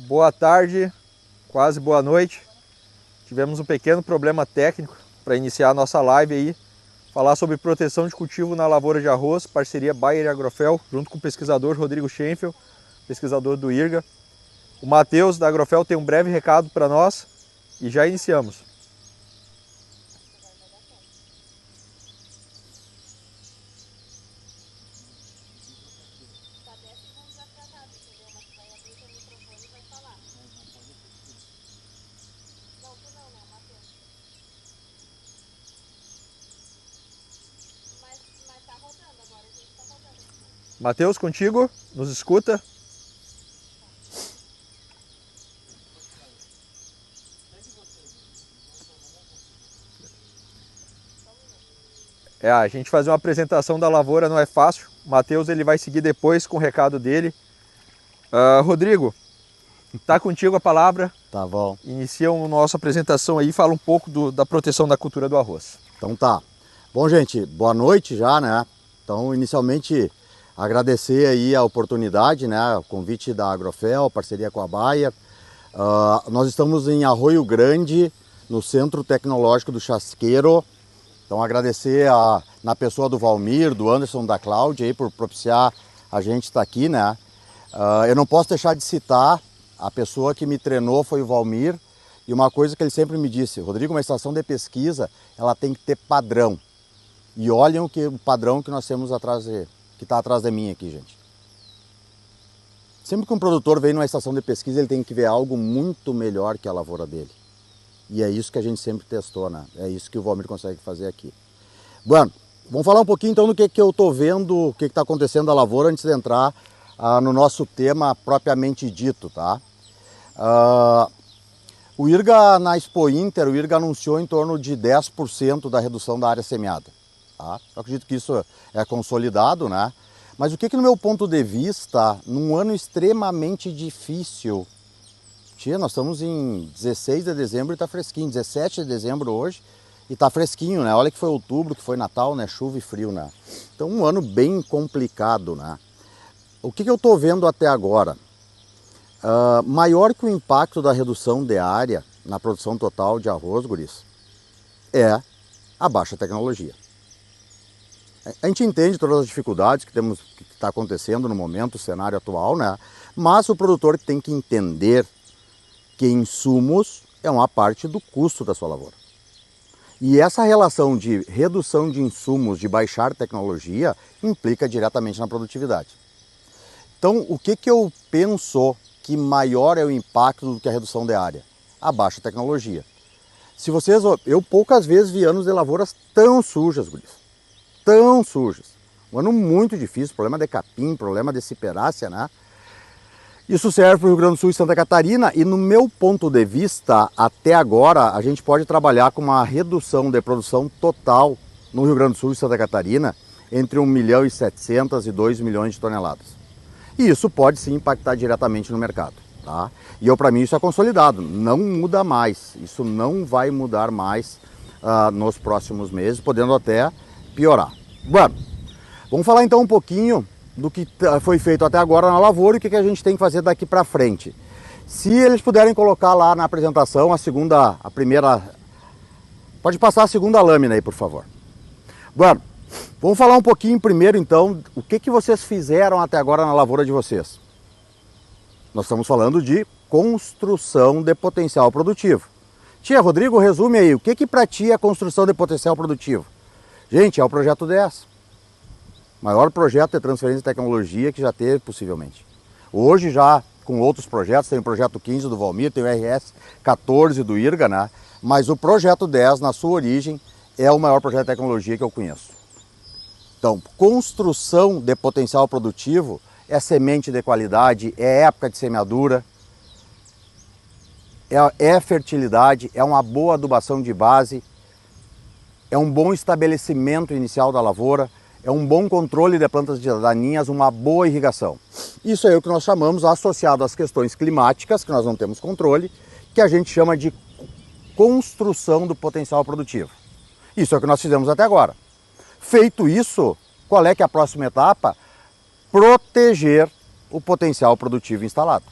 Boa tarde, quase boa noite. Tivemos um pequeno problema técnico para iniciar a nossa live aí, falar sobre proteção de cultivo na lavoura de arroz, parceria Bayer e Agrofel, junto com o pesquisador Rodrigo Schenfeld, pesquisador do IRGA. O Matheus da Agrofel tem um breve recado para nós e já iniciamos. Matheus, contigo? Nos escuta? A gente fazer uma apresentação da lavoura não é fácil. O Matheus ele vai seguir depois com o recado dele. Rodrigo, tá contigo a palavra. Tá bom. Inicia a nossa apresentação aí, fala um pouco da proteção da cultura do arroz. Então tá. Bom, gente, boa noite já, né? Então, inicialmente, agradecer aí a oportunidade, né? O convite da Agrofel, parceria com a Bayer. Nós estamos em Arroio Grande, no Centro Tecnológico do Chasqueiro. Então, agradecer na pessoa do Valmir, do Anderson, da Cláudia aí por propiciar a gente estar aqui, né? Eu não posso deixar de citar, a pessoa que me treinou foi o Valmir, e uma coisa que ele sempre me disse: Rodrigo, uma estação de pesquisa, ela tem que ter padrão. E olhem o padrão que nós temos atrás que está atrás de mim aqui, gente. Sempre que um produtor vem numa estação de pesquisa, ele tem que ver algo muito melhor que a lavoura dele. E é isso que a gente sempre testou, né? É isso que o Valmir consegue fazer aqui. Bueno, vamos falar um pouquinho então do que eu estou vendo, o que está acontecendo na lavoura antes de entrar no nosso tema propriamente dito, tá? O IRGA, na Expo Inter, o IRGA anunciou em torno de 10% da redução da área semeada. Tá? Eu acredito que isso é consolidado, né? Mas o que no meu ponto de vista, num ano extremamente difícil, nós estamos em 16 de dezembro e está fresquinho, 17 de dezembro hoje e está fresquinho, né? Olha que foi outubro, que foi Natal, né? Chuva e frio, né? Então um ano bem complicado, né? O que eu estou vendo até agora? Maior que o impacto da redução de área na produção total de arroz, guris, é a baixa tecnologia. A gente entende todas as dificuldades que está acontecendo no momento, o cenário atual, né? Mas o produtor tem que entender que insumos é uma parte do custo da sua lavoura. E essa relação de redução de insumos, de baixar tecnologia, implica diretamente na produtividade. Então, o que eu penso que maior é o impacto do que a redução de área? A baixa tecnologia. Eu poucas vezes vi anos de lavouras tão sujas, guris. Tão sujas. Um ano muito difícil, problema de capim, problema de ciperácea, né? Isso serve para o Rio Grande do Sul e Santa Catarina e no meu ponto de vista, até agora, a gente pode trabalhar com uma redução de produção total no Rio Grande do Sul e Santa Catarina entre 1.700.000 e 2 milhões de toneladas. E isso pode sim impactar diretamente no mercado, tá? E para mim isso é consolidado, não muda mais, isso não vai mudar mais nos próximos meses, podendo até piorar. Bueno, vamos falar então um pouquinho do que foi feito até agora na lavoura e o que a gente tem que fazer daqui para frente. Se eles puderem colocar lá na apresentação a primeira... Pode passar a segunda lâmina aí, por favor. Bueno, vamos falar um pouquinho primeiro então, o que vocês fizeram até agora na lavoura de vocês. Nós estamos falando de construção de potencial produtivo. Tia, Rodrigo, resume aí, o que para ti é construção de potencial produtivo? Gente, é o projeto 10. Maior projeto de transferência de tecnologia que já teve, possivelmente. Hoje já, com outros projetos, tem o projeto 15 do Valmir, tem o RS 14 do IRGA, né? Mas o projeto 10, na sua origem, é o maior projeto de tecnologia que eu conheço. Então, construção de potencial produtivo é semente de qualidade, é época de semeadura, é fertilidade, é uma boa adubação de base, é um bom estabelecimento inicial da lavoura, é um bom controle de plantas daninhas, uma boa irrigação. Isso é o que nós chamamos, associado às questões climáticas, que nós não temos controle, que a gente chama de construção do potencial produtivo. Isso é o que nós fizemos até agora. Feito isso, qual é que é a próxima etapa? Proteger o potencial produtivo instalado.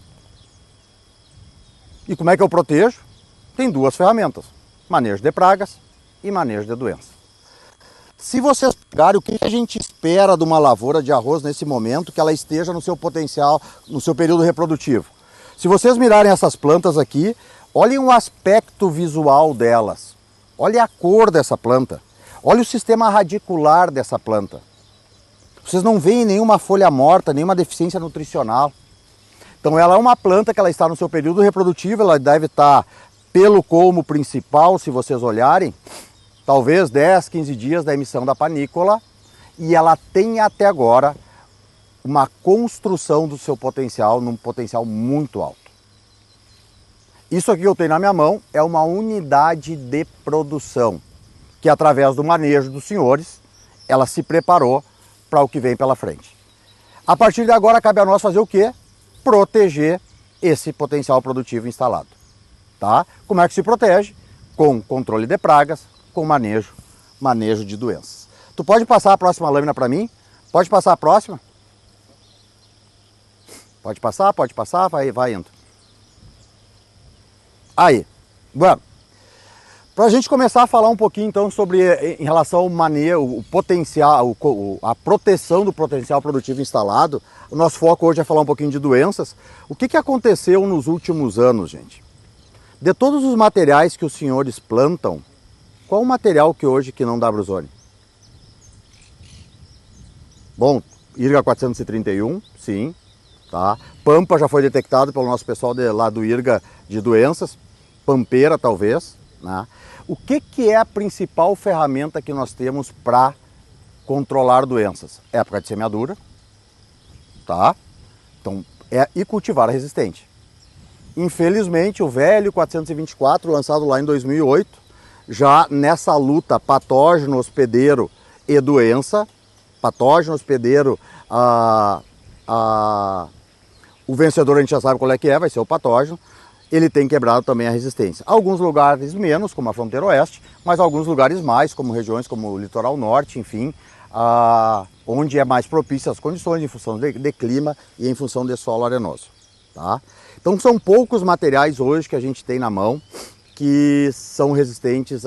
E como é que eu protejo? Tem duas ferramentas, manejo de pragas e manejo de doenças. Se vocês pegarem o que a gente espera de uma lavoura de arroz nesse momento, que ela esteja no seu potencial, no seu período reprodutivo. Se vocês mirarem essas plantas aqui, olhem o aspecto visual delas, olhem a cor dessa planta, olhem o sistema radicular dessa planta. Vocês não veem nenhuma folha morta, nenhuma deficiência nutricional. Então ela é uma planta que ela está no seu período reprodutivo, ela deve estar pelo colmo principal, se vocês olharem, talvez 10, 15 dias da emissão da panícula, e ela tem até agora uma construção do seu potencial, num potencial muito alto. Isso aqui que eu tenho na minha mão é uma unidade de produção, que através do manejo dos senhores, ela se preparou para o que vem pela frente. A partir de agora cabe a nós fazer o quê? Proteger esse potencial produtivo instalado. Tá? Como é que se protege? Com controle de pragas, com manejo de doenças. Tu pode passar a próxima lâmina para mim? Pode passar a próxima? Pode passar, vai indo. Aí, bueno, para a gente começar a falar um pouquinho então sobre, em relação ao manejo, o potencial, a proteção do potencial produtivo instalado, o nosso foco hoje é falar um pouquinho de doenças. O que aconteceu nos últimos anos, gente? De todos os materiais que os senhores plantam, qual o material que hoje que não dá brusone? Bom, IRGA 431, sim, tá? Pampa já foi detectado pelo nosso pessoal lá do IRGA de doenças, pampeira talvez, né? O que é a principal ferramenta que nós temos para controlar doenças? Época de semeadura, tá? Então, e cultivar resistente. Infelizmente, o velho 424, lançado lá em 2008, já nessa luta patógeno, hospedeiro e doença, patógeno, hospedeiro, o vencedor a gente já sabe qual é que é, vai ser o patógeno, ele tem quebrado também a resistência. Alguns lugares menos, como a fronteira oeste, mas alguns lugares mais, como regiões como o litoral norte, enfim, onde é mais propício as condições em função de clima e em função de solo arenoso. Tá? Então são poucos materiais hoje que a gente tem na mão que são resistentes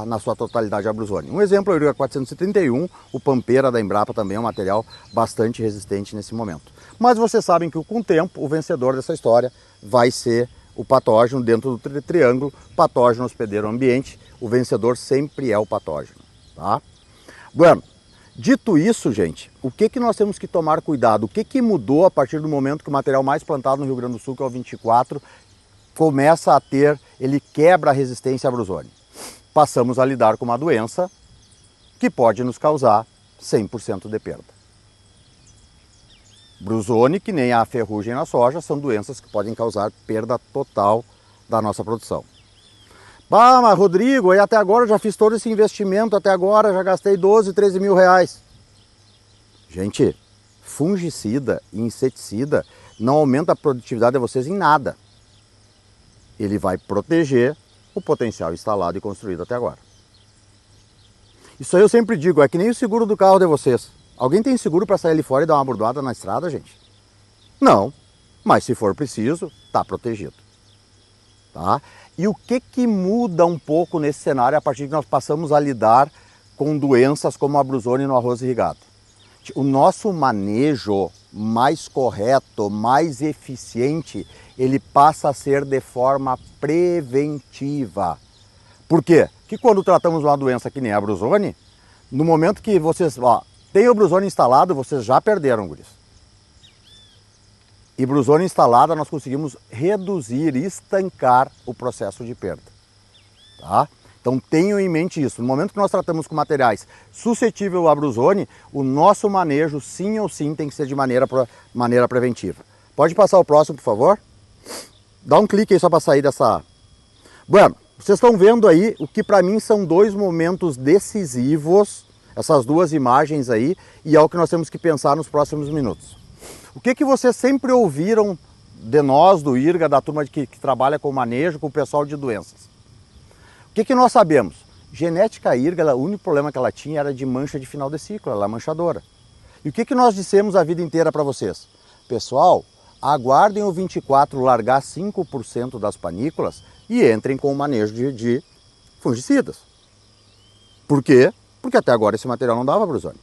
na sua totalidade à brusone. Um exemplo é o IRGA 431, o pampeira da Embrapa também é um material bastante resistente nesse momento. Mas vocês sabem que com o tempo o vencedor dessa história vai ser o patógeno dentro do triângulo, patógeno, hospedeiro, ambiente, o vencedor sempre é o patógeno. Tá? Bueno, dito isso, gente, o que nós temos que tomar cuidado? O que mudou a partir do momento que o material mais plantado no Rio Grande do Sul, que é o 24, começa a ele quebra a resistência à brusone? Passamos a lidar com uma doença que pode nos causar 100% de perda. Brusone, que nem a ferrugem na soja, são doenças que podem causar perda total da nossa produção. Ah, mas Rodrigo, até agora eu já fiz todo esse investimento, até agora já gastei 12, 13 mil reais. Gente, fungicida e inseticida não aumenta a produtividade de vocês em nada. Ele vai proteger o potencial instalado e construído até agora. Isso aí eu sempre digo, é que nem o seguro do carro de vocês. Alguém tem seguro para sair ali fora e dar uma bordoada na estrada, gente? Não, mas se for preciso, está protegido. Tá? E o que muda um pouco nesse cenário a partir que nós passamos a lidar com doenças como a brusone no arroz irrigado? O nosso manejo mais correto, mais eficiente, ele passa a ser de forma preventiva. Por quê? Porque quando tratamos uma doença que nem a brusone, no momento que vocês tem o brusone instalado, vocês já perderam, guris. E brusone instalada nós conseguimos reduzir e estancar o processo de perda. Tá? Então tenham em mente isso. No momento que nós tratamos com materiais suscetíveis à brusone, o nosso manejo sim ou sim tem que ser de maneira preventiva. Pode passar o próximo, por favor? Dá um clique aí só para sair dessa... Bueno, vocês estão vendo aí o que para mim são dois momentos decisivos, essas duas imagens aí, e é o que nós temos que pensar nos próximos minutos. O que vocês sempre ouviram de nós, do IRGA, da turma que trabalha com manejo, com o pessoal de doenças? O que nós sabemos? Genética IRGA, o único problema que ela tinha era de mancha de final de ciclo, ela é manchadora. E o que nós dissemos a vida inteira para vocês? Pessoal, aguardem o 24 largar 5% das panículas e entrem com o manejo de fungicidas. Por quê? Porque até agora esse material não dava brusone.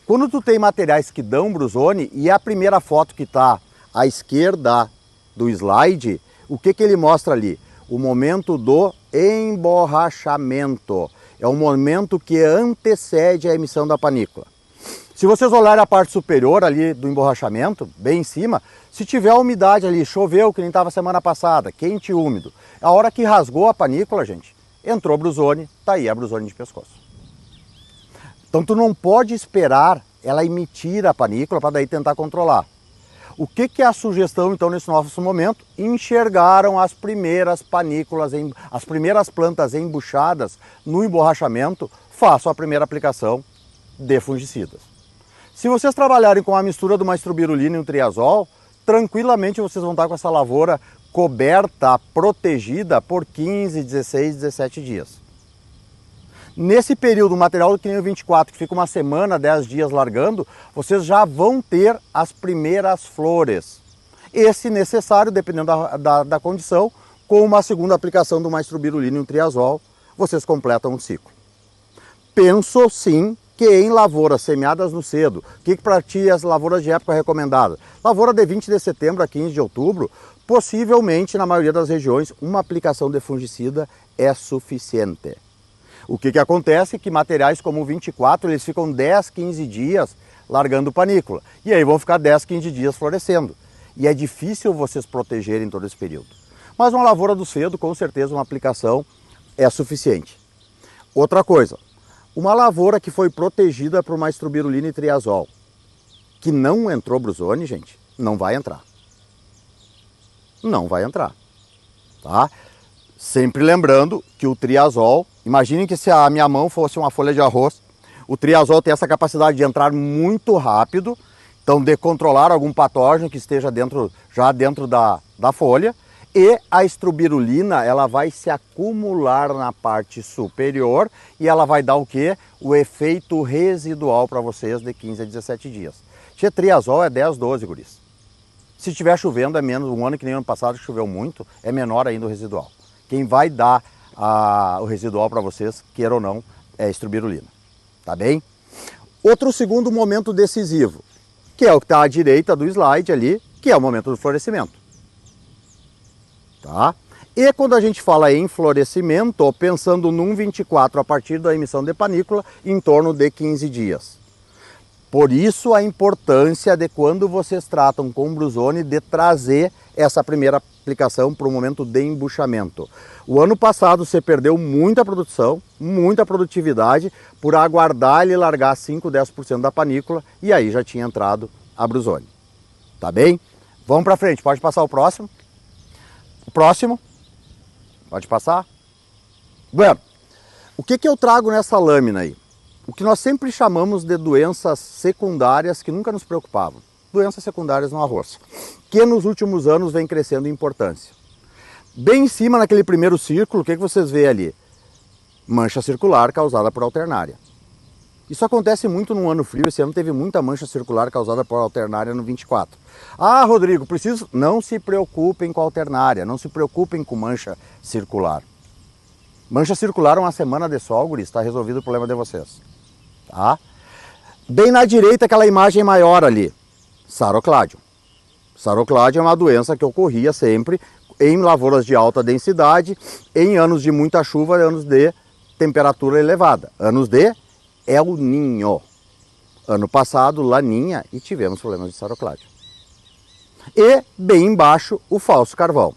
Quando tu tem materiais que dão brusone, e a primeira foto que está à esquerda do slide, o que ele mostra ali? O momento do emborrachamento. É o momento que antecede a emissão da panícula. Se vocês olharem a parte superior ali do emborrachamento, bem em cima, se tiver umidade ali, choveu que nem estava semana passada, quente e úmido, a hora que rasgou a panícula, gente, entrou brusone, tá aí a brusone de pescoço. Então tu não pode esperar ela emitir a panícula para daí tentar controlar. O que é a sugestão então nesse nosso momento? Enxergaram as primeiras panículas, as primeiras plantas embuchadas no emborrachamento, façam a primeira aplicação de fungicidas. Se vocês trabalharem com a mistura do mastrobirulina e o triazol, tranquilamente vocês vão estar com essa lavoura coberta, protegida por 15, 16, 17 dias. Nesse período, o material do Quinino 24, que fica uma semana, 10 dias largando, vocês já vão ter as primeiras flores. E, se necessário, dependendo da condição, com uma segunda aplicação do mastrobirulina e um triazol, vocês completam o ciclo. Penso sim que em lavouras semeadas no cedo, o que para ti as lavouras de época recomendadas? Lavoura de 20 de setembro a 15 de outubro, possivelmente na maioria das regiões, uma aplicação de fungicida é suficiente. O que acontece é que materiais como o 24, eles ficam 10, 15 dias largando panícula. E aí vão ficar 10, 15 dias florescendo. E é difícil vocês protegerem todo esse período. Mas uma lavoura do cedo, com certeza, uma aplicação é suficiente. Outra coisa, uma lavoura que foi protegida por mastrobirulina e triazol, que não entrou brusone, gente, não vai entrar. Não vai entrar, tá? Sempre lembrando que o triazol, imaginem que se a minha mão fosse uma folha de arroz, o triazol tem essa capacidade de entrar muito rápido, então de controlar algum patógeno que esteja já dentro da folha, e a estrobirulina, ela vai se acumular na parte superior e ela vai dar o quê? O efeito residual para vocês de 15 a 17 dias. Triazol é 10, 12, guris. Se estiver chovendo é menos, um ano que nem ano passado que choveu muito, é menor ainda o residual. Quem vai dar o residual para vocês, queira ou não, é a estrobirulina, tá bem? Outro segundo momento decisivo, que é o que está à direita do slide ali, que é o momento do florescimento. Tá? E quando a gente fala em florescimento, pensando num 24 a partir da emissão de panícula, em torno de 15 dias. Por isso a importância de quando vocês tratam com brusone de trazer essa primeira aplicação para o momento de embuchamento. O ano passado você perdeu muita produção, muita produtividade por aguardar ele largar 5, 10% da panícula e aí já tinha entrado a brusone. Tá bem? Vamos para frente, pode passar o próximo. O próximo, pode passar. Bueno, o que eu trago nessa lâmina aí? O que nós sempre chamamos de doenças secundárias que nunca nos preocupavam. Doenças secundárias no arroz, que nos últimos anos vem crescendo em importância. Bem em cima, naquele primeiro círculo, o que vocês veem ali? Mancha circular causada por alternária. Isso acontece muito no ano frio, esse ano teve muita mancha circular causada por alternária no 24. Ah, Rodrigo, preciso... Não se preocupem com alternária, não se preocupem com mancha circular. Mancha circular, uma semana de sol, guris, está resolvido o problema de vocês. Tá? Bem na direita, aquela imagem maior ali, Sarocládio. Sarocládio é uma doença que ocorria sempre em lavouras de alta densidade, em anos de muita chuva, anos de temperatura elevada, anos de El Niño. Ano passado, Laninha, e tivemos problemas de Sarocládio. E bem embaixo, o falso carvão.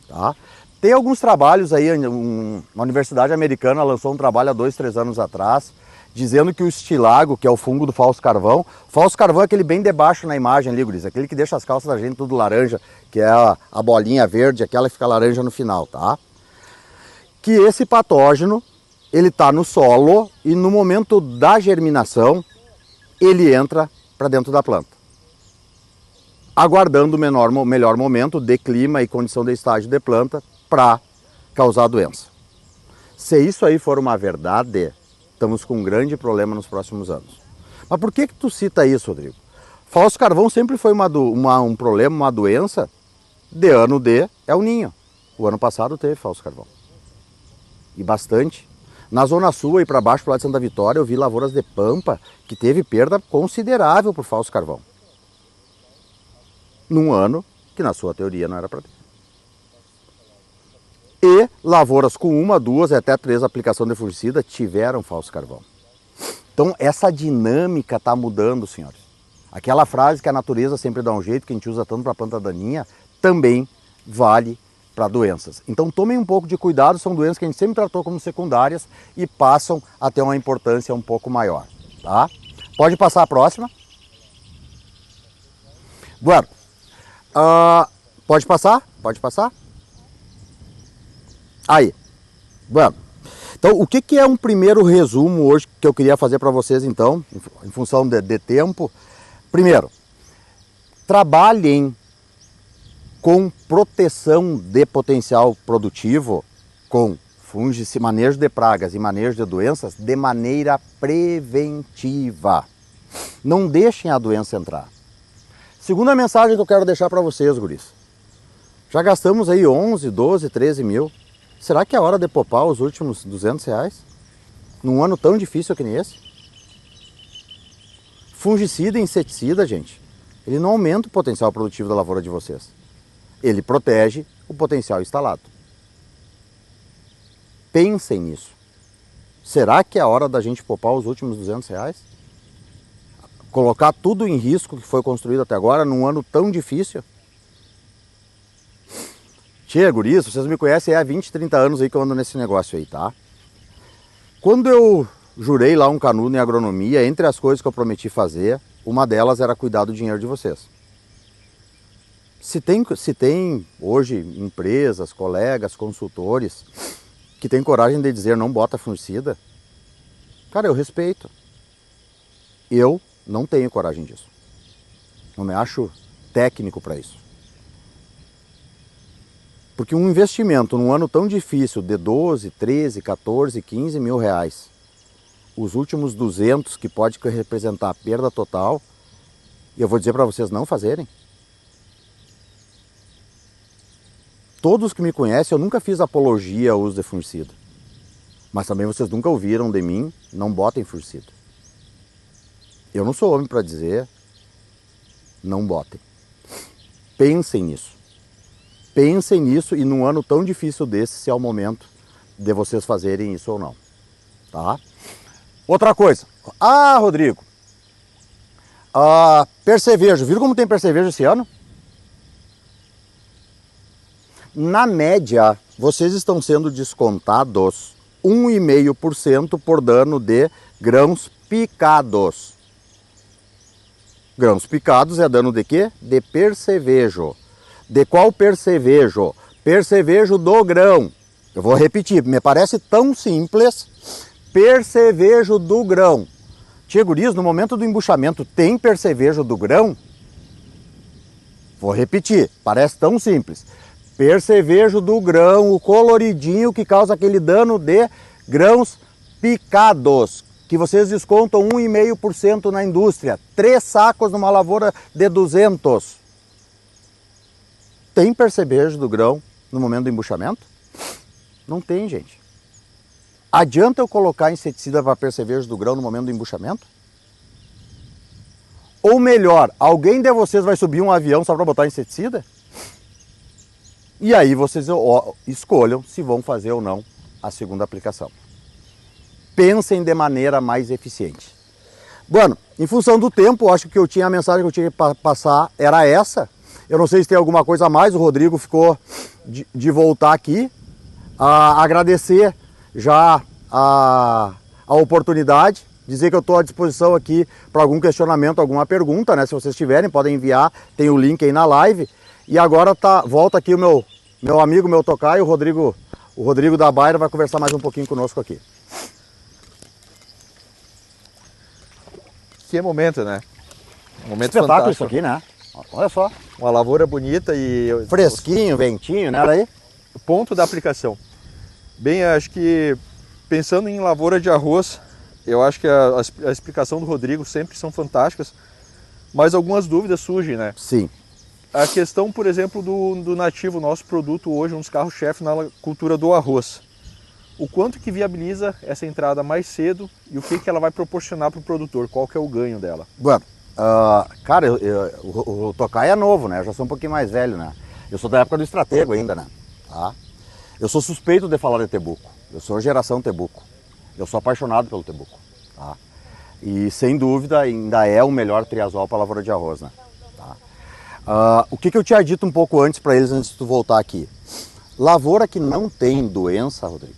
Tá? Tem alguns trabalhos aí, uma universidade americana lançou um trabalho há 2, 3 anos atrás, dizendo que o estilago, que é o fungo do falso carvão é aquele bem debaixo na imagem ali, guris, aquele que deixa as calças da gente tudo laranja, que é a bolinha verde, aquela que fica laranja no final, tá? Que esse patógeno, ele está no solo e no momento da germinação, ele entra para dentro da planta, aguardando o melhor momento de clima e condição de estágio de planta para causar a doença. Se isso aí for uma verdade, estamos com um grande problema nos próximos anos. Mas por que tu cita isso, Rodrigo? Falso carvão sempre foi um problema, uma doença de ano de El Ninho. O ano passado teve falso carvão. E bastante. Na Zona Sul e para baixo, pro lado de Santa Vitória, eu vi lavouras de pampa que teve perda considerável por falso carvão. Num ano que na sua teoria não era para ter. E lavouras com 1, 2 e até 3 aplicações de fungicida tiveram falso carvão. Então essa dinâmica está mudando, senhores. Aquela frase que a natureza sempre dá um jeito, que a gente usa tanto para planta daninha, também vale para doenças. Então tomem um pouco de cuidado, são doenças que a gente sempre tratou como secundárias e passam a ter uma importância um pouco maior. Tá? Pode passar a próxima. Bueno, pode passar? Pode passar? Aí. Bueno. Então, o que é um primeiro resumo hoje que eu queria fazer para vocês, então, em função de tempo? Primeiro, trabalhem com proteção de potencial produtivo, com fungicida, manejo de pragas e manejo de doenças de maneira preventiva. Não deixem a doença entrar. Segunda mensagem que eu quero deixar para vocês, guris. Já gastamos aí 11, 12, 13 mil. Será que é hora de poupar os últimos R$200? Num ano tão difícil que nem esse? Fungicida e inseticida, gente, ele não aumenta o potencial produtivo da lavoura de vocês. Ele protege o potencial instalado. Pensem nisso. Será que é hora da gente poupar os últimos R$200? Colocar tudo em risco que foi construído até agora num ano tão difícil? Tchê, guris, vocês me conhecem há 20, 30 anos aí que eu ando nesse negócio aí, tá? Quando eu jurei lá um canudo em agronomia, entre as coisas que eu prometi fazer, uma delas era cuidar do dinheiro de vocês. Se tem hoje empresas, colegas, consultores que têm coragem de dizer não bota fungicida, cara, eu respeito. Eu não tenho coragem disso. Não me acho técnico para isso. Porque um investimento num ano tão difícil de 12, 13, 14, 15 mil reais, os últimos 200 que pode representar a perda total, e eu vou dizer para vocês não fazerem. Todos que me conhecem, eu nunca fiz apologia ao uso de fungicida. Mas também vocês nunca ouviram de mim, não botem fungicida. Eu não sou homem para dizer, não botem. Pensem nisso. Pensem nisso e num ano tão difícil desse, se é o momento de vocês fazerem isso ou não. Tá? Outra coisa. Ah, Rodrigo. Percevejo. Viram como tem percevejo esse ano? Na média, vocês estão sendo descontados 1,5% por dano de grãos picados. Grãos picados é dano de quê? De percevejo. De qual percevejo? Percevejo do grão. Eu vou repetir, me parece tão simples. Percevejo do grão. Tia guris, no momento do embuchamento tem percevejo do grão? Vou repetir, parece tão simples. Percevejo do grão, o coloridinho que causa aquele dano de grãos picados, que vocês descontam 1,5% na indústria. 3 sacos numa lavoura de 200. Tem percevejo do grão no momento do embuchamento? Não tem, gente. Adianta eu colocar inseticida para percevejo do grão no momento do embuchamento? Ou melhor, alguém de vocês vai subir um avião só para botar inseticida? E aí vocês escolham se vão fazer ou não a segunda aplicação. Pensem de maneira mais eficiente. Bueno, em função do tempo, acho que a mensagem que eu tinha que passar era essa. Eu não sei se tem alguma coisa a mais, o Rodrigo ficou de voltar aqui. Agradecer já a oportunidade, dizer que eu estou à disposição aqui para algum questionamento, alguma pergunta, né? Se vocês tiverem, podem enviar, tem o link aí na live. E agora volta aqui o meu amigo, meu tocaio, o Rodrigo da Bayer vai conversar mais um pouquinho conosco aqui. Que momento, né? Momento espetáculo fantástico. Isso aqui, né? Olha só. Uma lavoura bonita e... Fresquinho, ventinho, né? Aí? O ponto da aplicação. Bem, acho que pensando em lavoura de arroz, eu acho que a explicação do Rodrigo sempre são fantásticas. Mas algumas dúvidas surgem, né? Sim. A questão, por exemplo, do nativo, nosso produto hoje, um dos carros-chefe na cultura do arroz. O quanto que viabiliza essa entrada mais cedo e o que ela vai proporcionar para o produtor? Qual que é o ganho dela? Bueno, cara, o Tokai é novo, né? Eu já sou um pouquinho mais velho, né? Eu sou da época do Estratego ainda, né? Tá? Eu sou suspeito de falar de Tebuco. Eu sou geração Tebuco. Eu sou apaixonado pelo Tebuco. Tá? E sem dúvida ainda é o melhor triazol para a lavoura de arroz, né? Tá? O que eu tinha dito um pouco antes para eles, antes de tu voltar aqui? Lavoura que não tem doença, Rodrigo,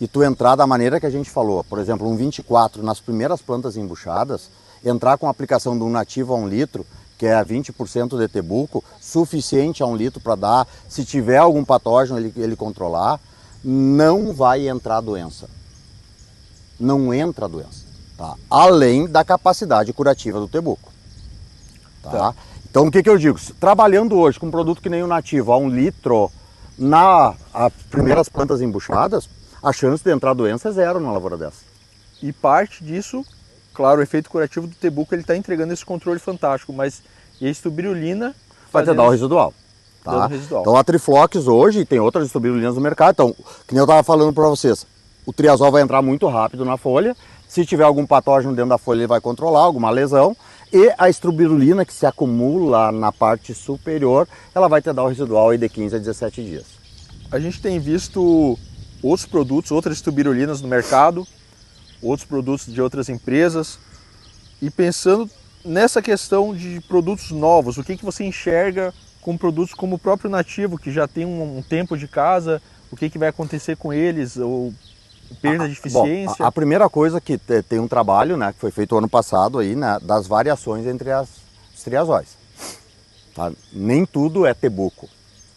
e tu entrar da maneira que a gente falou, por exemplo, um 24 nas primeiras plantas embuchadas, entrar com a aplicação de um nativo a 1 litro, que é 20% de Tebuco, suficiente a 1 litro para dar, se tiver algum patógeno ele controlar, não vai entrar doença. Não entra doença. Tá? Além da capacidade curativa do Tebuco. Tá? Então o que eu digo? Trabalhando hoje com um produto que nem o nativo a 1 litro nas primeiras plantas embuchadas, a chance de entrar doença é zero numa lavoura dessa. E parte disso, claro, o efeito curativo do Tebuco ele está entregando esse controle fantástico, mas e a estuberulina vai te dar o residual. Tá? Então a Triflox hoje tem outras estuberulinas no mercado, então, que nem eu estava falando para vocês, o triazol vai entrar muito rápido na folha, se tiver algum patógeno dentro da folha ele vai controlar, alguma lesão, e a estuberulina que se acumula na parte superior, ela vai te dar o residual aí de 15 a 17 dias. A gente tem visto outros produtos, outras estuberulinas no mercado, outros produtos de outras empresas, e pensando nessa questão de produtos novos, o que você enxerga com produtos como o próprio nativo, que já tem um tempo de casa, o que vai acontecer com eles, ou perda de eficiência? Bom, a primeira coisa que tem um trabalho, né, que foi feito ano passado aí, né, das variações entre os triazóis. Tá? Nem tudo é Tebuco,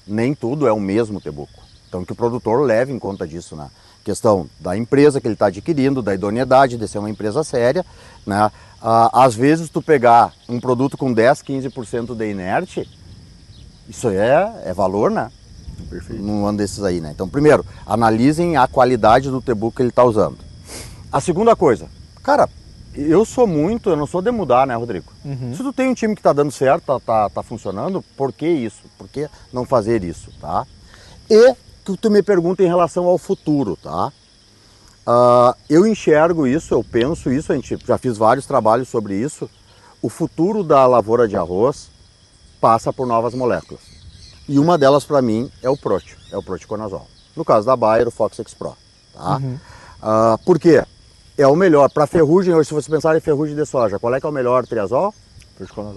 nem tudo é o mesmo Tebuco. Então que o produtor leve em conta disso, né? Questão da empresa que ele está adquirindo, da idoneidade de ser uma empresa séria, né? Às vezes tu pegar um produto com 10, 15% de inerte, isso é valor, né? Perfeito. Num ano desses aí, né? Então primeiro, analisem a qualidade do Tebuco que ele está usando. A segunda coisa, cara, eu não sou de mudar, né, Rodrigo? Se tu tem um time que está dando certo, tá funcionando, por que isso? Por que não fazer isso, tá? E que tu me pergunta em relação ao futuro, tá? Eu enxergo isso, eu penso isso, a gente já fiz vários trabalhos sobre isso. O futuro da lavoura de arroz passa por novas moléculas. E uma delas para mim é o proticonazol. No caso da Bayer, o Fox X Pro, tá? Por quê? É o melhor para ferrugem. Hoje, se você pensar em ferrugem de soja, qual é que é o melhor triazol?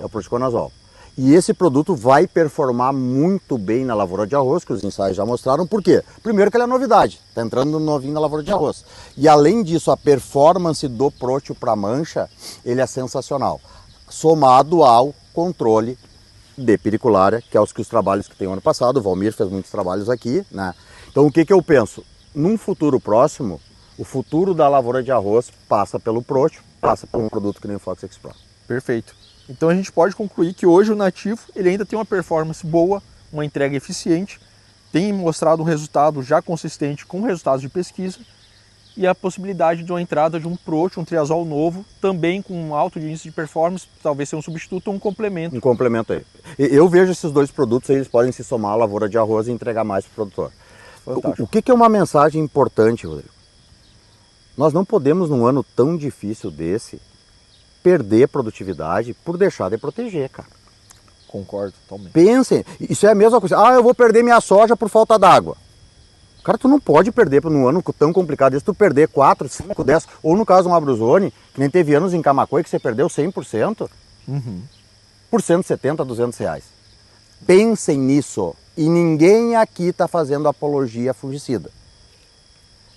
É o proticonazol. E esse produto vai performar muito bem na lavoura de arroz, que os ensaios já mostraram. Por quê? Primeiro que ele é novidade, está entrando novinho na lavoura de arroz. E além disso, a performance do Protio para mancha, ele é sensacional. Somado ao controle de periculária, que é os trabalhos que tem o ano passado, o Valmir fez muitos trabalhos aqui, né? Então o que eu penso? Num futuro próximo, o futuro da lavoura de arroz passa pelo Protio, passa por um produto que nem o Fox X Pro. Perfeito. Então a gente pode concluir que hoje o nativo ele ainda tem uma performance boa, uma entrega eficiente, tem mostrado um resultado já consistente com resultados de pesquisa e a possibilidade de uma entrada de um Protio, um triazol novo, também com um alto índice de performance, talvez ser um substituto ou um complemento. Um complemento aí. Eu vejo esses dois produtos, eles podem se somar à lavoura de arroz e entregar mais para o produtor. Fantástico. O que é uma mensagem importante, Rodrigo? Nós não podemos, num ano tão difícil desse, perder produtividade por deixar de proteger, cara. Concordo totalmente. Pensem, isso é a mesma coisa. Eu vou perder minha soja por falta d'água. Cara, tu não pode perder num ano tão complicado desse, tu perder 4, 5, 10, ou no caso um Abruzone, que nem teve anos em Camacuã que você perdeu 100%, por 170, 200 reais. Pensem nisso. E ninguém aqui está fazendo apologia a fungicida.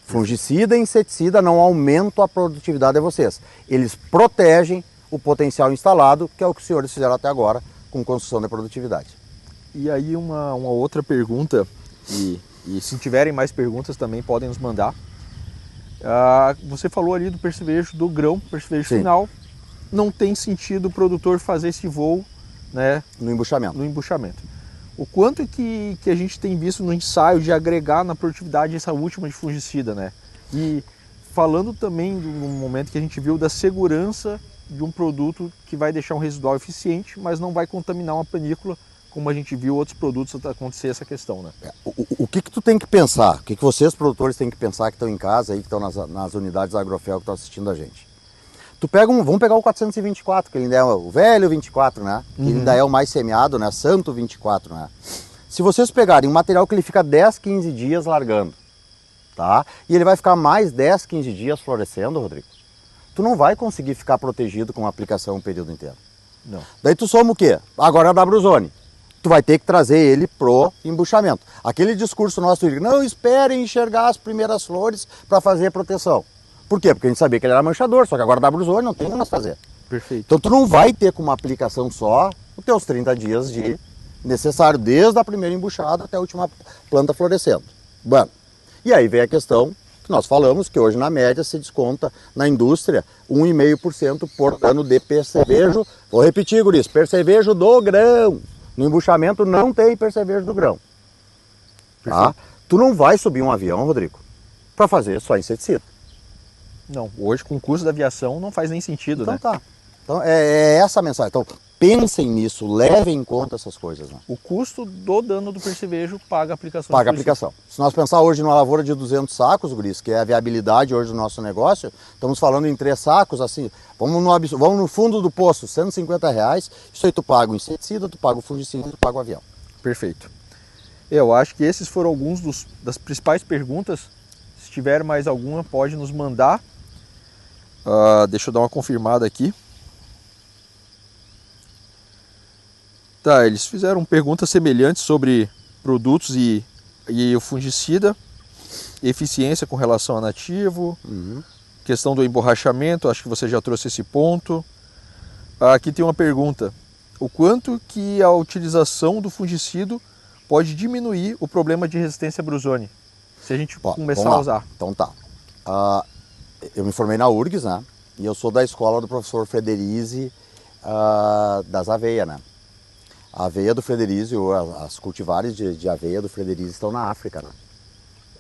Fungicida e inseticida não aumentam a produtividade de vocês. Eles protegem o potencial instalado, que é o que os senhores fizeram até agora com construção de produtividade. E aí uma outra pergunta, e se tiverem mais perguntas também podem nos mandar. Você falou ali do percevejo do grão, percevejo final. Não tem sentido o produtor fazer esse voo, né, no embuchamento. O quanto que a gente tem visto no ensaio de agregar na produtividade essa última de fungicida, né? E falando também no momento que a gente viu da segurança de um produto que vai deixar um residual eficiente, mas não vai contaminar uma panícula, como a gente viu outros produtos acontecer essa questão, né? O que tu tem que pensar, o que vocês produtores têm que pensar que estão em casa, aí, que estão nas unidades Agrofel que estão assistindo a gente. Vamos pegar o 424, que ainda é o velho 24, né? Que ainda é o mais semeado, né? Santo 24, né? Se vocês pegarem um material que ele fica 10, 15 dias largando, tá? E ele vai ficar mais 10, 15 dias florescendo, Rodrigo, tu não vai conseguir ficar protegido com a aplicação o período inteiro. Não. Daí tu soma o quê? Agora é da Bruzone. Tu vai ter que trazer ele pro embuchamento. Aquele discurso nosso, não esperem enxergar as primeiras flores para fazer proteção. Por quê? Porque a gente sabia que ele era manchador, só que agora da Bruzone não tem o que nós fazer. Perfeito. Então tu não vai ter com uma aplicação só os teus 30 dias de necessário, desde a primeira embuchada até a última planta florescendo. Bom, e aí vem a questão que nós falamos, que hoje na média se desconta na indústria 1,5% por ano de percevejo. Vou repetir, guris, percevejo do grão. No embuchamento não tem percevejo do grão. Tá? Tu não vai subir um avião, Rodrigo, para fazer só inseticida. Não, hoje com o custo da aviação não faz nem sentido, então, né? Tá. Então é essa a mensagem. Então pensem nisso, levem em conta essas coisas. Né? O custo do dano do percevejo paga a aplicação. Paga a aplicação. Se nós pensar hoje numa lavoura de 200 sacos, guris, que é a viabilidade hoje do nosso negócio, estamos falando em 3 sacos, assim, vamos no fundo do poço, R$150, isso aí tu paga o inseticida, tu paga o fungicida, tu paga o avião. Perfeito. Eu acho que esses foram alguns das principais perguntas. Se tiver mais alguma, pode nos mandar. Deixa eu dar uma confirmada aqui. Tá, eles fizeram perguntas semelhantes sobre produtos e o fungicida, eficiência com relação a nativo, questão do emborrachamento, acho que você já trouxe esse ponto. Aqui tem uma pergunta: o quanto que a utilização do fungicida pode diminuir o problema de resistência à Bruzone, se a gente começar a usar? Então tá. Eu me formei na URGS, né? E eu sou da escola do professor Frederizi das aveias, né? A aveia do Frederizi, as cultivares de aveia do Frederizi estão na África, né?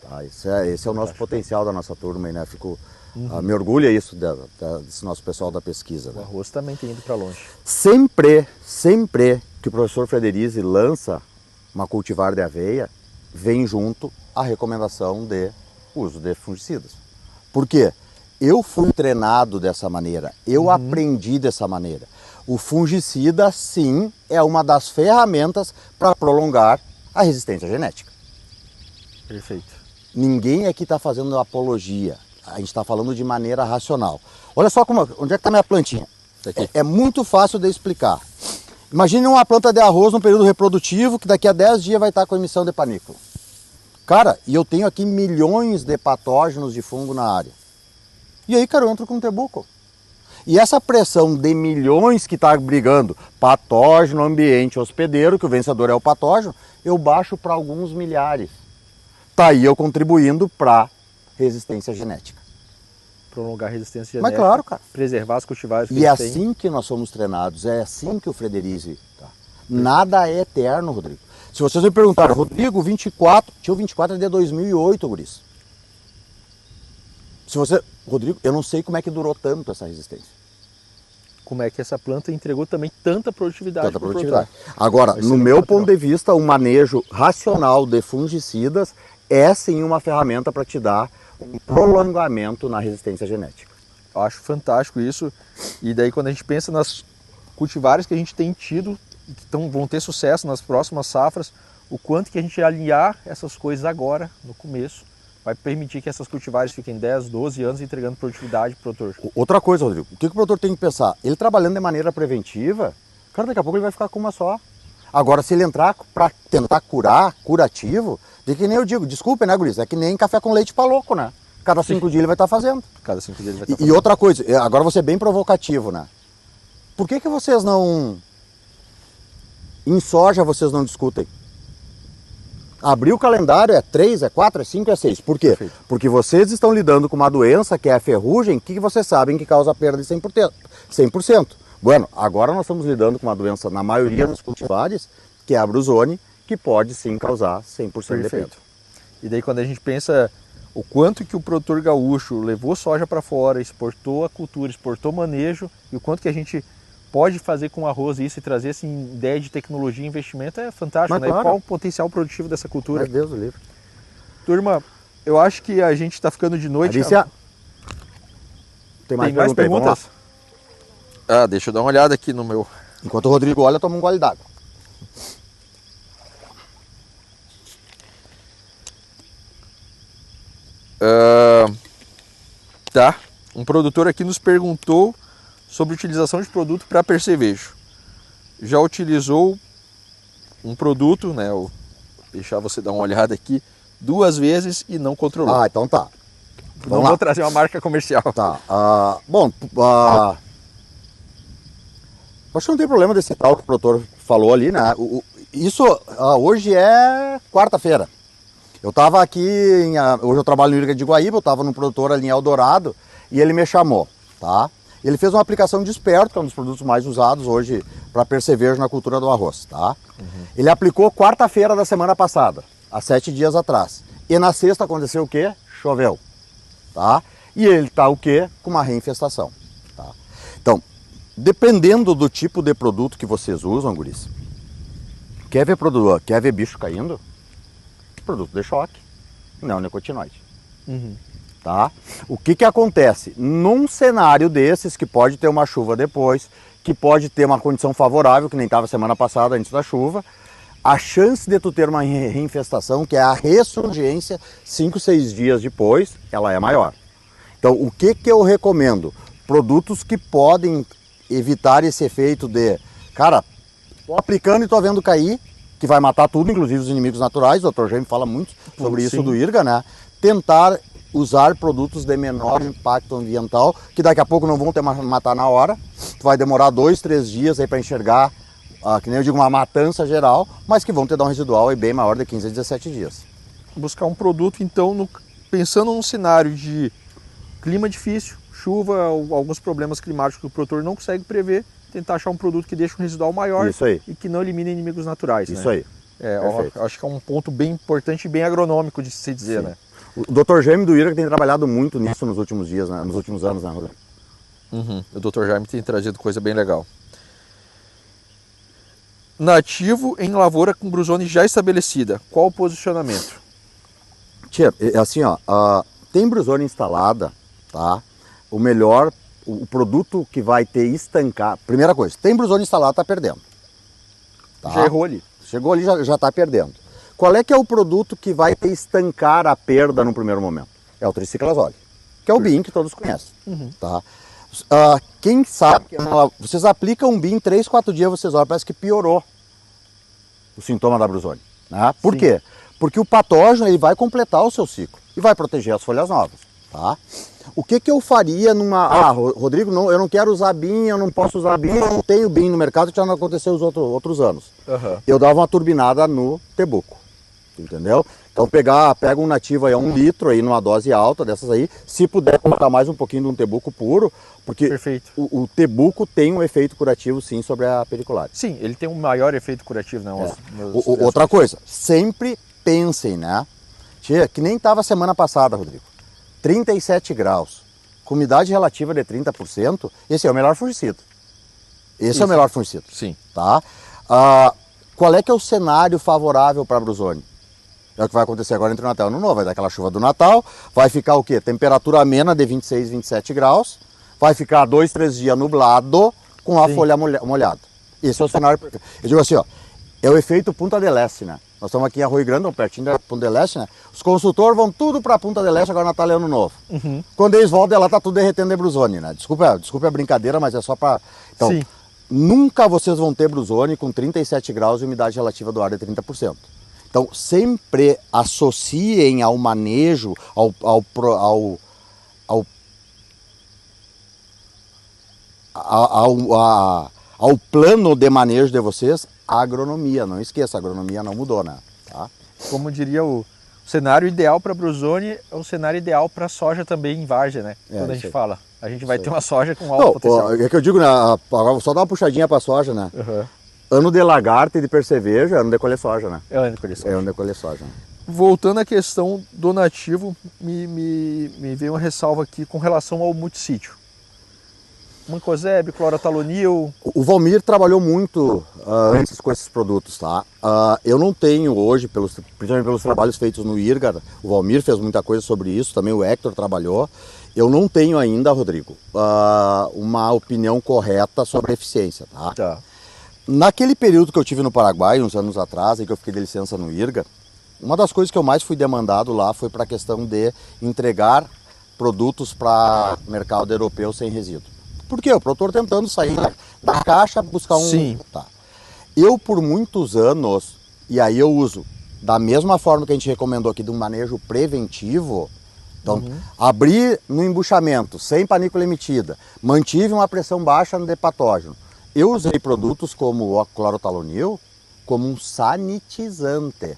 Tá? Esse é o nosso potencial da nossa turma, né? Me orgulha isso desse nosso pessoal da pesquisa. O Né? arroz também tem ido para longe. Sempre que o professor Frederizi lança uma cultivar de aveia, vem junto a recomendação de uso de fungicidas. Por quê? Eu fui treinado dessa maneira, eu aprendi dessa maneira. O fungicida, sim, é uma das ferramentas para prolongar a resistência genética. Perfeito. Ninguém aqui está fazendo apologia, a gente está falando de maneira racional. Olha só onde é que está minha plantinha. É muito fácil de explicar. Imagine uma planta de arroz no período reprodutivo que daqui a 10 dias vai estar com emissão de panícula. Cara, e eu tenho aqui milhões de patógenos de fungo na área. E aí, cara, eu entro com um tebuco. E essa pressão de milhões que está brigando, patógeno, ambiente, hospedeiro, que o vencedor é o patógeno, eu baixo para alguns milhares. Tá aí eu contribuindo para resistência genética. Prolongar a resistência genética. Mas claro, cara. Preservar as cultivares que E é eles têm. assim que nós somos treinados, é assim que o Frederizi tá. Nada é eterno, Rodrigo. Se vocês me perguntaram, Rodrigo, 24, tinha o 24 é de 2008, guris. Rodrigo, eu não sei como é que durou tanto essa resistência. Como é que essa planta entregou também tanta produtividade. Tanta produtividade. Agora, no meu natural. ponto de vista, o manejo racional de fungicidas é sim uma ferramenta para te dar um prolongamento na resistência genética. Eu acho fantástico isso. E daí quando a gente pensa nas cultivares que a gente tem tido e que vão ter sucesso nas próximas safras, o quanto que a gente alinhar essas coisas agora, no começo, vai permitir que essas cultivares fiquem 10, 12 anos entregando produtividade para o produtor. Outra coisa, Rodrigo, o que o produtor tem que pensar? Ele trabalhando de maneira preventiva, cara, daqui a pouco ele vai ficar com uma só. Agora, se ele entrar para tentar curar, curativo, de que nem eu digo, desculpa, né, guris? É que nem café com leite para louco, né? Cada 5 dias ele vai estar fazendo. Cada 5 dias ele vai estar fazendo. E outra coisa, agora vou ser bem provocativo, né? Por que vocês não... Em soja vocês não discutem? Abrir o calendário é 3, é 4, é 5, é 6. Por quê? Perfeito. Porque vocês estão lidando com uma doença que é a ferrugem, que vocês sabem que causa perda de 100%. Bueno, agora nós estamos lidando com uma doença, na maioria dos cultivares, que é a Bruzone, que pode sim causar 100% de perda. E daí quando a gente pensa o quanto que o produtor gaúcho levou soja para fora, exportou a cultura, exportou manejo, e o quanto que a gente pode fazer com arroz isso e trazer assim, ideia de tecnologia e investimento é fantástico, Mas né? claro. E qual o potencial produtivo dessa cultura? Mas Deus o livre. Turma, eu acho que a gente está ficando de noite. Alicia, tem mais Tem mais perguntas aí, vamos lá. perguntas? Ah, deixa eu dar uma olhada aqui no meu... Enquanto o Rodrigo olha, toma um gole d'água. Tá. Um produtor aqui nos perguntou sobre utilização de produto para percevejo. Já utilizou um produto, né? Vou deixar você dar uma olhada aqui, 2 vezes e não controlou. Ah, então tá. Não vou trazer uma marca comercial. Tá. Bom, acho que não tem problema desse tal que o produtor falou ali, né? Isso hoje é quarta-feira. Eu estava aqui, hoje eu trabalho no Irga de Guaíba, eu estava num produtor ali em Eldorado e ele me chamou, tá? Ele fez uma aplicação de Esperto, que é um dos produtos mais usados hoje para percevejo na cultura do arroz, tá? Ele aplicou quarta-feira da semana passada, há 7 dias atrás. E na sexta aconteceu o quê? Choveu, tá? E ele tá o quê? Com uma reinfestação, tá? Então, dependendo do tipo de produto que vocês usam, guris, quer ver bicho caindo? Produto de choque, neonicotinoide. Tá? O que acontece? Num cenário desses, que pode ter uma chuva depois, que pode ter uma condição favorável, que nem estava semana passada antes da chuva, a chance de tu ter uma reinfestação, que é a ressurgência 5, 6 dias depois, ela é maior. Então, o que eu recomendo? Produtos que podem evitar esse efeito de, cara, tô aplicando e tô vendo cair, que vai matar tudo, inclusive os inimigos naturais. O Dr. Jaime fala muito sobre isso do IRGA, né? Tentar usar produtos de menor impacto ambiental, que daqui a pouco não vão ter matar na hora. Tu vai demorar 2, 3 dias aí para enxergar, que nem eu digo, uma matança geral, mas que vão te dar um residual aí bem maior de 15 a 17 dias. Buscar um produto, então, pensando num cenário de clima difícil, chuva, alguns problemas climáticos que o produtor não consegue prever, tentar achar um produto que deixe um residual maior e que não elimine inimigos naturais. Isso, né? aí. Acho que é um ponto bem importante e bem agronômico de se dizer, né? O Dr. Jaime do IRGA tem trabalhado muito nisso nos últimos dias, né? Nos últimos anos, né, Rodrigo? O Dr. Jaime tem trazido coisa bem legal. Nativo em lavoura com brusone já estabelecida, qual o posicionamento? Tia, é assim, ó, tem brusone instalada, tá? O produto que vai ter estancar, primeira coisa, tem brusone instalado, tá perdendo. Tá? Já errou ali. Chegou ali, já tá perdendo. Qual é que é o produto que vai ter estancar a perda no primeiro momento? É o triciclazole, que é o BIM que todos conhecem. Tá? Quem sabe, vocês aplicam um BIM 3, 4 dias, vocês olham, parece que piorou o sintoma da brusone. Né? Por quê? Porque o patógeno ele vai completar o seu ciclo e vai proteger as folhas novas. Tá? O que eu faria numa... Rodrigo, não, eu não quero usar BIM, eu não posso usar BIM, eu não tenho BIM no mercado, que já não aconteceu os outros anos. Eu dava uma turbinada no tebuco, entendeu? Então pega um nativo aí a 1 litro aí numa dose alta dessas aí, se puder colocar mais um pouquinho de um tebuco puro, porque o tebuco tem um efeito curativo sim sobre a pediculare. Sim, ele tem um maior efeito curativo, né? Outra coisa, sempre pensem, né? Tia, que nem estava semana passada, Rodrigo. 37 graus, com umidade relativa de 30%, esse é o melhor fungicida. Esse é o melhor fungicida. Sim. Tá? Qual é que é o cenário favorável para a brusone? É o que vai acontecer agora entre o Natal e o Ano Novo. Vai dar aquela chuva do Natal, vai ficar o quê? Temperatura amena de 26, 27 graus, vai ficar 2, 3 dias nublado com a folha molhada. Esse é o cenário. Eu digo assim, ó, é o efeito Punta del Este, né? Nós estamos aqui em Arroio Grande, pertinho da Punta del Este, né? Os consultores vão tudo para Punta del Este agora Natal e Ano Novo. Quando eles voltam, ela tá tudo derretendo de brusone, né? Desculpa a brincadeira, mas é só para... Então, nunca vocês vão ter brusone com 37 graus e umidade relativa do ar de 30%. Então, sempre associem ao manejo, ao plano de manejo de vocês, a agronomia. Não esqueça, a agronomia não mudou, né? Tá? Como diria o cenário ideal para brusone, é o cenário ideal para soja também em várzea, né? Quando a gente fala. A gente vai ter uma soja com alto potencial. É que eu digo, né? Agora vou só dar uma puxadinha para a soja, né? Ano de lagarta e de percevejo é ano de colher soja, né? É ano de colher soja. É ano de colher soja. Né? voltando à questão do nativo, me veio uma ressalva aqui com relação ao multissítio. Mancozeb, clorotalonil. O Valmir trabalhou muito antes com esses produtos, tá? Eu não tenho hoje, principalmente pelos trabalhos feitos no IRGA, o Valmir fez muita coisa sobre isso, também o Hector trabalhou. Eu não tenho ainda, Rodrigo, uma opinião correta sobre a eficiência, tá? Tá. Naquele período que eu tive no Paraguai, uns anos atrás, em que eu fiquei de licença no IRGA, uma das coisas que eu mais fui demandado lá foi para a questão de entregar produtos para o mercado europeu sem resíduo. Por quê? O produtor tentando sair da caixa, buscar um... Sim. Tá. Eu, por muitos anos, e aí eu uso da mesma forma que a gente recomendou aqui de um manejo preventivo, então, abrir no embuchamento, sem panícula emitida, mantive uma pressão baixa no depatógeno. Eu usei produtos como o clorotalonil como um sanitizante.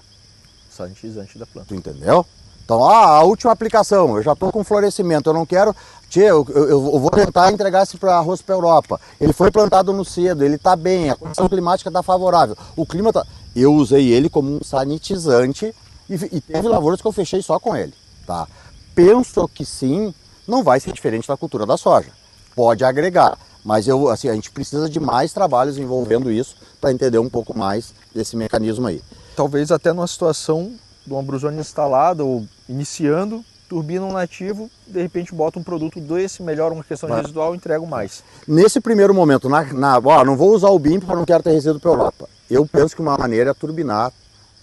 Sanitizante da planta. Tu entendeu? Então, a última aplicação, eu já estou com florescimento, eu não quero... eu vou tentar entregar esse arroz para a Europa. Ele foi plantado no cedo, ele está bem, a condição climática está favorável. O clima tá... Eu usei ele como um sanitizante e teve lavouras que eu fechei só com ele. Tá? Penso que sim, não vai ser diferente da cultura da soja. Pode agregar, mas a gente precisa de mais trabalhos envolvendo isso para entender um pouco mais desse mecanismo aí. Talvez até numa situação de uma brusônia instalada ou iniciando, turbina um nativo, de repente bota um produto desse, melhora uma questão de residual e entrega mais. Nesse primeiro momento, não vou usar o BIM porque eu não quero ter resíduo para a Europa. Eu penso que uma maneira é turbinar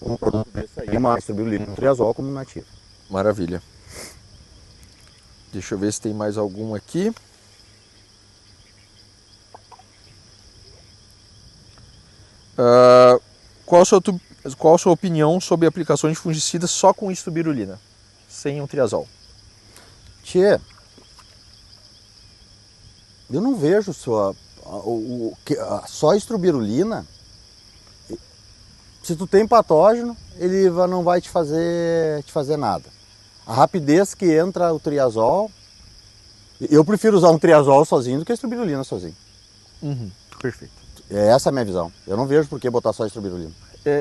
um produto desse aí, mas subir o triazol como nativo. Maravilha. Deixa eu ver se tem mais algum aqui. Qual a sua opinião sobre aplicações de fungicidas só com istubirulina, sem um triazol? Tchê, eu não vejo só a istrobirulina. Se tu tem patógeno, ele não vai te fazer nada. A rapidez que entra o triazol, eu prefiro usar um triazol sozinho do que a istrobirulina sozinho. Perfeito. Essa é a minha visão. Eu não vejo por que botar só a istrobirulina.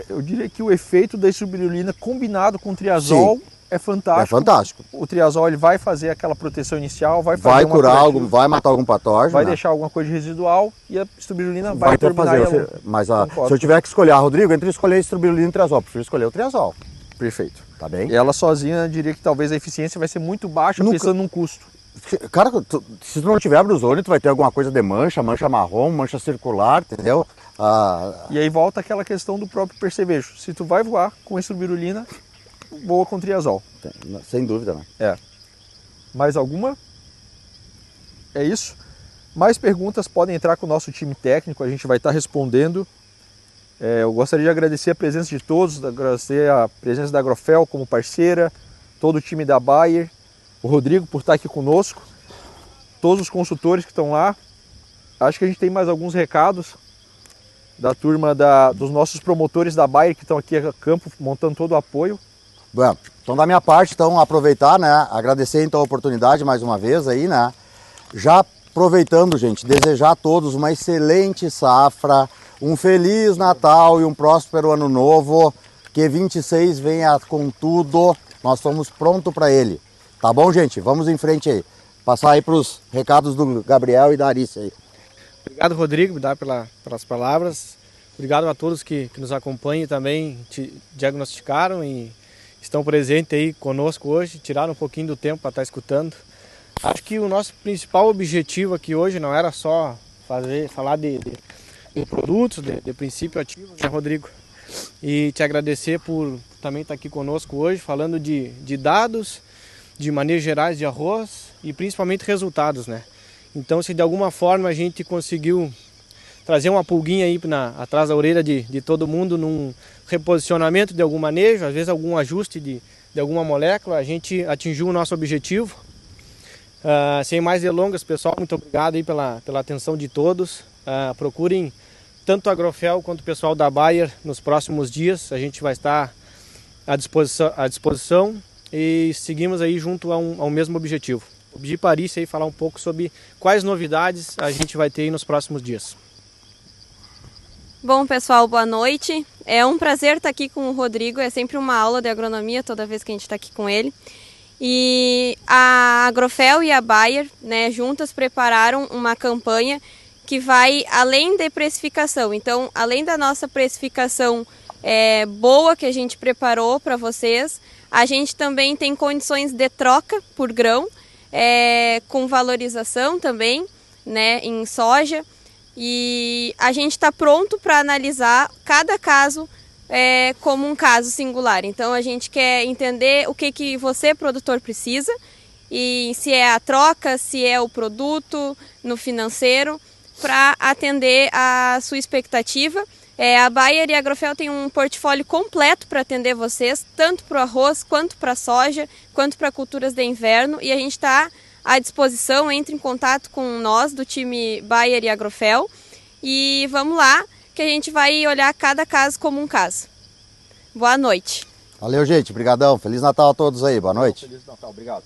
Eu diria que o efeito da istrobirulina combinado com o triazol Sim, é fantástico. é fantástico. O triazol ele vai fazer aquela proteção inicial, vai curar algo, vai matar algum patógeno. Vai deixar alguma coisa residual e a istrobirulina vai terminar ela. Mas se eu tiver que escolher, Rodrigo, entre escolher istrobirulina e triazol, eu prefiro escolher o triazol. Perfeito. Tá bem? Ela sozinha, eu diria que talvez a eficiência vai ser muito baixa, pensando num custo. Cara, se tu não tiver brusônia, tu vai ter alguma coisa de mancha marrom, mancha circular, entendeu? E aí volta aquela questão do próprio percevejo. Se tu vai voar com istrobirulina, voa com triazol. Sem dúvida, né? Mais alguma? É isso. Mais perguntas podem entrar com o nosso time técnico, a gente vai estar respondendo. Eu gostaria de agradecer a presença de todos, agradecer a presença da Agrofel como parceira, todo o time da Bayer, o Rodrigo por estar aqui conosco, todos os consultores que estão lá. Acho que a gente tem mais alguns recados da turma dos nossos promotores da Bayer que estão aqui a campo montando todo o apoio. Bom, então da minha parte, então aproveitar, né, agradecer então a oportunidade mais uma vez aí, né, já aproveitando, gente, desejar a todos uma excelente safra, um feliz Natal e um próspero ano novo, que 26 venha com tudo, nós estamos prontos para ele. Tá bom, gente? Vamos em frente aí. Passar aí para os recados do Gabriel e da Arice aí. Obrigado, Rodrigo, pelas palavras. Obrigado a todos que nos acompanham e também te diagnosticaram e estão presentes aí conosco hoje, tiraram um pouquinho do tempo para estar escutando. Acho que o nosso principal objetivo aqui hoje não era só falar de produtos, de princípio ativo, né, Rodrigo? E te agradecer por também estar aqui conosco hoje, falando de dados, de manejos gerais de arroz e principalmente resultados, né? Então, se de alguma forma a gente conseguiu trazer uma pulguinha aí atrás da orelha de todo mundo num reposicionamento de algum manejo, às vezes algum ajuste de alguma molécula, a gente atingiu o nosso objetivo. Sem mais delongas, pessoal, muito obrigado aí pela atenção de todos. Procurem tanto a Agrofel quanto o pessoal da Bayer nos próximos dias. A gente vai estar à disposição e seguimos aí junto ao mesmo objetivo. Vou pedir para a Arice aí falar um pouco sobre quais novidades a gente vai ter aí nos próximos dias. Bom, pessoal, boa noite. É um prazer estar aqui com o Rodrigo, é sempre uma aula de agronomia toda vez que a gente está aqui com ele. E a Agrofel e a Bayer, né, juntas prepararam uma campanha que vai além de precificação. Então, além da nossa precificação boa que a gente preparou para vocês, a gente também tem condições de troca por grão, com valorização também, né, em soja. E a gente está pronto para analisar cada caso como um caso singular. Então a gente quer entender o que você, produtor, precisa, e se é a troca, se é o produto no financeiro, para atender a sua expectativa. A Bayer e a Agrofel tem um portfólio completo para atender vocês, tanto para o arroz, quanto para a soja, quanto para culturas de inverno, e a gente está à disposição. Entre em contato com nós do time Bayer e Agrofel e vamos lá, que a gente vai olhar cada caso como um caso. Boa noite. Valeu, gente. Obrigadão. Feliz Natal a todos aí. Boa noite. Feliz Natal. Obrigado.